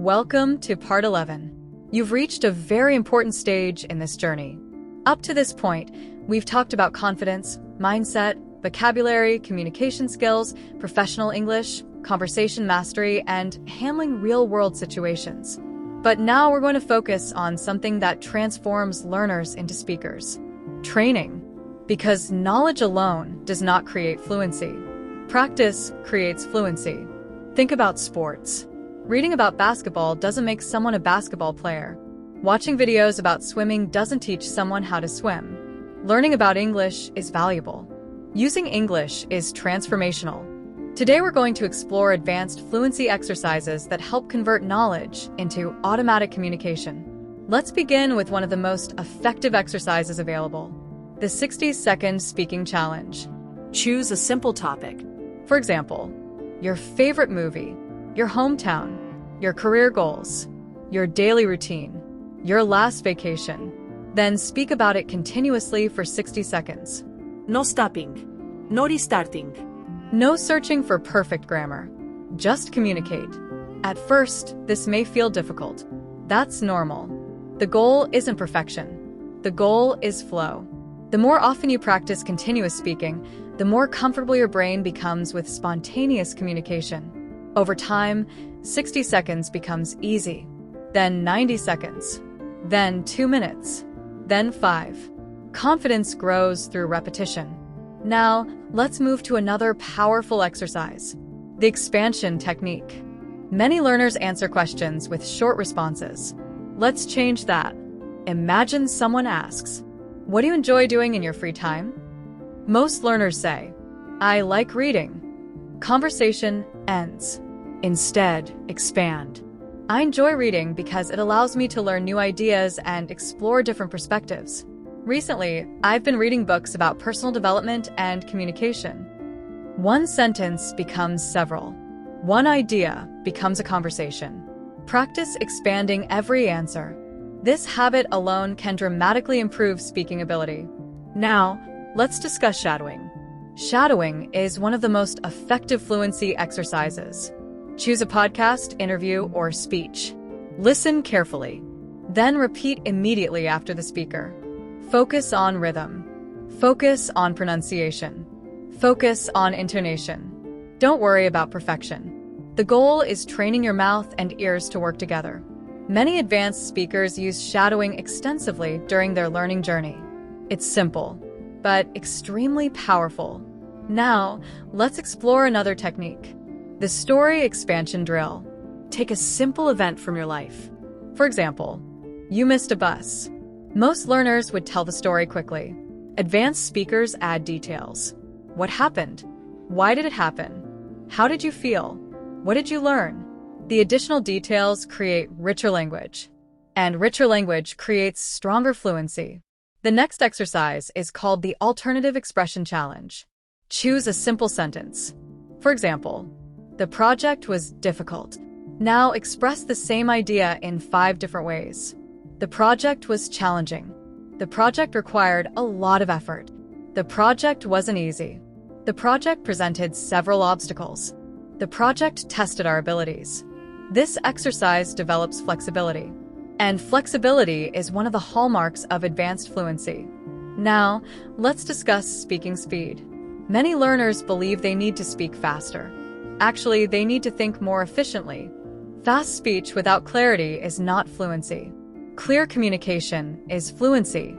Welcome to part 11. You've reached a very important stage in this journey. Up to this point, we've talked about confidence, mindset, vocabulary, communication skills, professional English, conversation mastery, and handling real-world situations. But now we're going to focus on something that transforms learners into speakers. Training. Because knowledge alone does not create fluency. Practice creates fluency. Think about sports. Reading about basketball doesn't make someone a basketball player. Watching videos about swimming doesn't teach someone how to swim. Learning about English is valuable. Using English is transformational. Today we're going to explore advanced fluency exercises that help convert knowledge into automatic communication. Let's begin with one of the most effective exercises available, the 60-second speaking challenge. Choose a simple topic. For example, your favorite movie, your hometown, your career goals, your daily routine, your last vacation. Then speak about it continuously for 60 seconds. No stopping. No restarting. No searching for perfect grammar. Just communicate. At first, this may feel difficult. That's normal. The goal isn't perfection. The goal is flow. The more often you practice continuous speaking, the more comfortable your brain becomes with spontaneous communication. Over time, 60 seconds becomes easy. Then 90 seconds. Then 2 minutes. Then 5. Confidence grows through repetition. Now, let's move to another powerful exercise, the expansion technique. Many learners answer questions with short responses. Let's change that. Imagine someone asks, "What do you enjoy doing in your free time?" Most learners say, "I like reading." Conversation ends. Instead, expand. I enjoy reading because it allows me to learn new ideas and explore different perspectives. Recently, I've been reading books about personal development and communication. One sentence becomes several. One idea becomes a conversation. Practice expanding every answer. This habit alone can dramatically improve speaking ability. Now, let's discuss shadowing. Shadowing is one of the most effective fluency exercises. Choose a podcast, interview, or speech. Listen carefully. Then repeat immediately after the speaker. Focus on rhythm. Focus on pronunciation. Focus on intonation. Don't worry about perfection. The goal is training your mouth and ears to work together. Many advanced speakers use shadowing extensively during their learning journey. It's simple, but extremely powerful. Now, let's explore another technique. The story expansion drill. Take a simple event from your life. For example, you missed a bus. Most learners would tell the story quickly. Advanced speakers add details. What happened? Why did it happen? How did you feel? What did you learn? The additional details create richer language. And richer language creates stronger fluency. The next exercise is called the Alternative Expression Challenge. Choose a simple sentence. For example, "The project was difficult." Now express the same idea in 5 different ways. The project was challenging. The project required a lot of effort. The project wasn't easy. The project presented several obstacles. The project tested our abilities. This exercise develops flexibility. And flexibility is one of the hallmarks of advanced fluency. Now, let's discuss speaking speed. Many learners believe they need to speak faster. Actually, they need to think more efficiently. Fast speech without clarity is not fluency. Clear communication is fluency.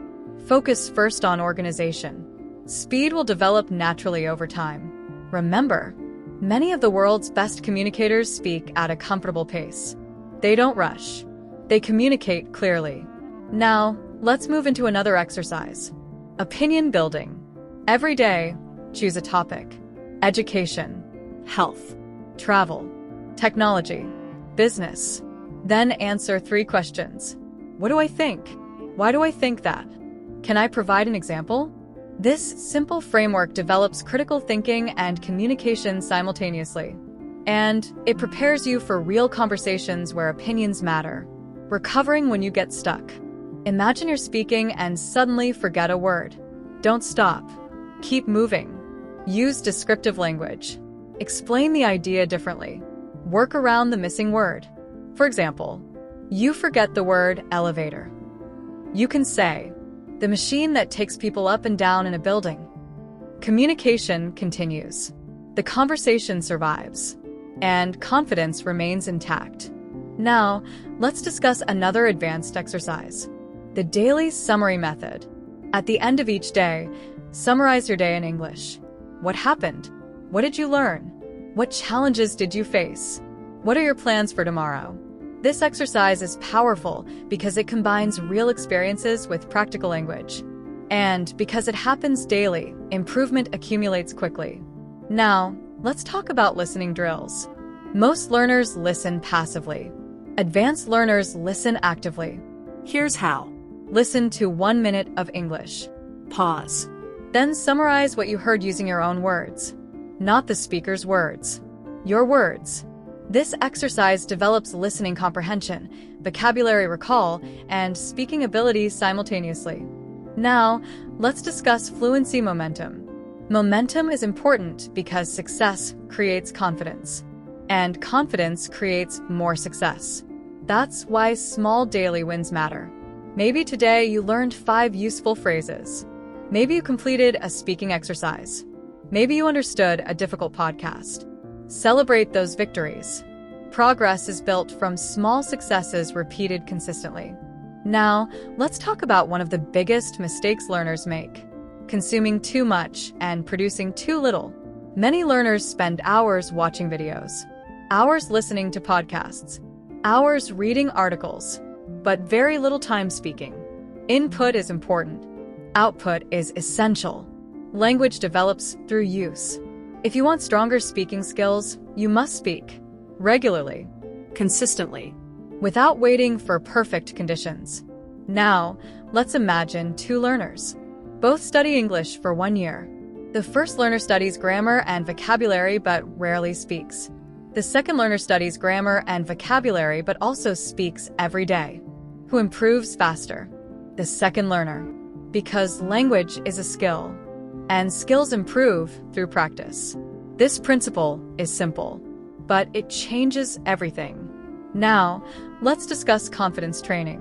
Focus first on organization. Speed will develop naturally over time. Remember, many of the world's best communicators speak at a comfortable pace. They don't rush. They communicate clearly. Now, let's move into another exercise. Opinion building. Every day, choose a topic. Education, health, travel, technology, business. Then answer 3 questions. What do I think? Why do I think that? Can I provide an example? This simple framework develops critical thinking and communication simultaneously. And it prepares you for real conversations where opinions matter. Recovering when you get stuck. Imagine you're speaking and suddenly forget a word. Don't stop. Keep moving. Use descriptive language. Explain the idea differently. Work around the missing word. For example, you forget the word elevator. You can say, the machine that takes people up and down in a building. Communication continues. The conversation survives. And confidence remains intact. Now, let's discuss another advanced exercise. The daily summary method. At the end of each day, summarize your day in English. What happened? What did you learn? What challenges did you face? What are your plans for tomorrow? This exercise is powerful because it combines real experiences with practical language. And because it happens daily, improvement accumulates quickly. Now, let's talk about listening drills. Most learners listen passively. Advanced learners listen actively. Here's how. Listen to 1 minute of English. Pause. Then summarize what you heard using your own words. Not the speaker's words. Your words. This exercise develops listening comprehension, vocabulary recall, and speaking abilities simultaneously. Now, let's discuss fluency momentum. Momentum is important because success creates confidence, and confidence creates more success. That's why small daily wins matter. Maybe today you learned 5 useful phrases. Maybe you completed a speaking exercise. Maybe you understood a difficult podcast. Celebrate those victories. Progress is built from small successes repeated consistently. Now, let's talk about one of the biggest mistakes learners make: consuming too much and producing too little. Many learners spend hours watching videos, hours listening to podcasts, hours reading articles, but very little time speaking. Input is important. Output is essential. Language develops through use. If you want stronger speaking skills, you must speak regularly, Consistently. without waiting for perfect conditions. Now, let's imagine 2 learners. Both study English for 1 year. The first learner studies grammar and vocabulary but rarely speaks. The second learner studies grammar and vocabulary but also speaks every day. Who improves faster? The second learner. Because language is a skill, and skills improve through practice. This principle is simple, but it changes everything. Now, let's discuss confidence training.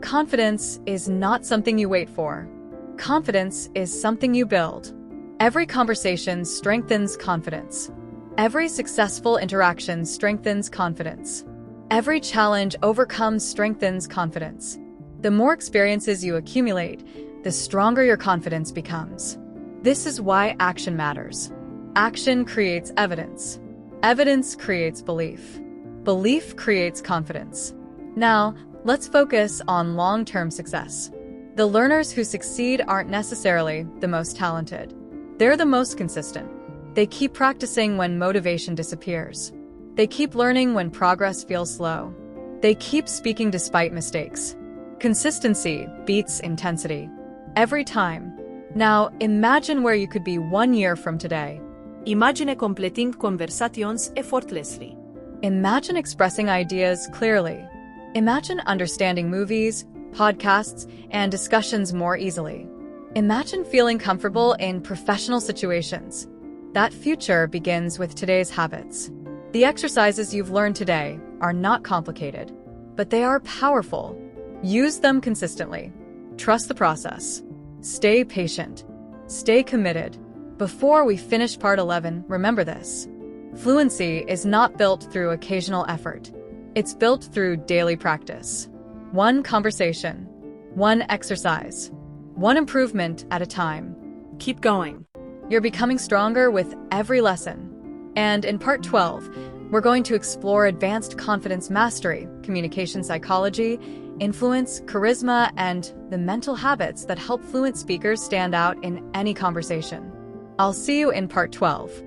Confidence is not something you wait for. Confidence is something you build. Every conversation strengthens confidence. Every successful interaction strengthens confidence. Every challenge overcome strengthens confidence. The more experiences you accumulate, the stronger your confidence becomes. This is why action matters. Action creates evidence. Evidence creates belief. Belief creates confidence. Now, let's focus on long-term success. The learners who succeed aren't necessarily the most talented. They're the most consistent. They keep practicing when motivation disappears. They keep learning when progress feels slow. They keep speaking despite mistakes. Consistency beats intensity. Every time. Now, imagine where you could be 1 year from today. Imagine completing conversations effortlessly. Imagine expressing ideas clearly. Imagine understanding movies, podcasts, and discussions more easily. Imagine feeling comfortable in professional situations. That future begins with today's habits. The exercises you've learned today are not complicated, but they are powerful. Use them consistently. Trust the process. Stay patient. Stay committed. Before we finish part 11, remember this. Fluency is not built through occasional effort. It's built through daily practice. One conversation, one exercise, one improvement at a time. Keep going. You're becoming stronger with every lesson. And in part 12, we're going to explore advanced confidence mastery, communication psychology, influence, charisma, and the mental habits that help fluent speakers stand out in any conversation. I'll see you in part 12.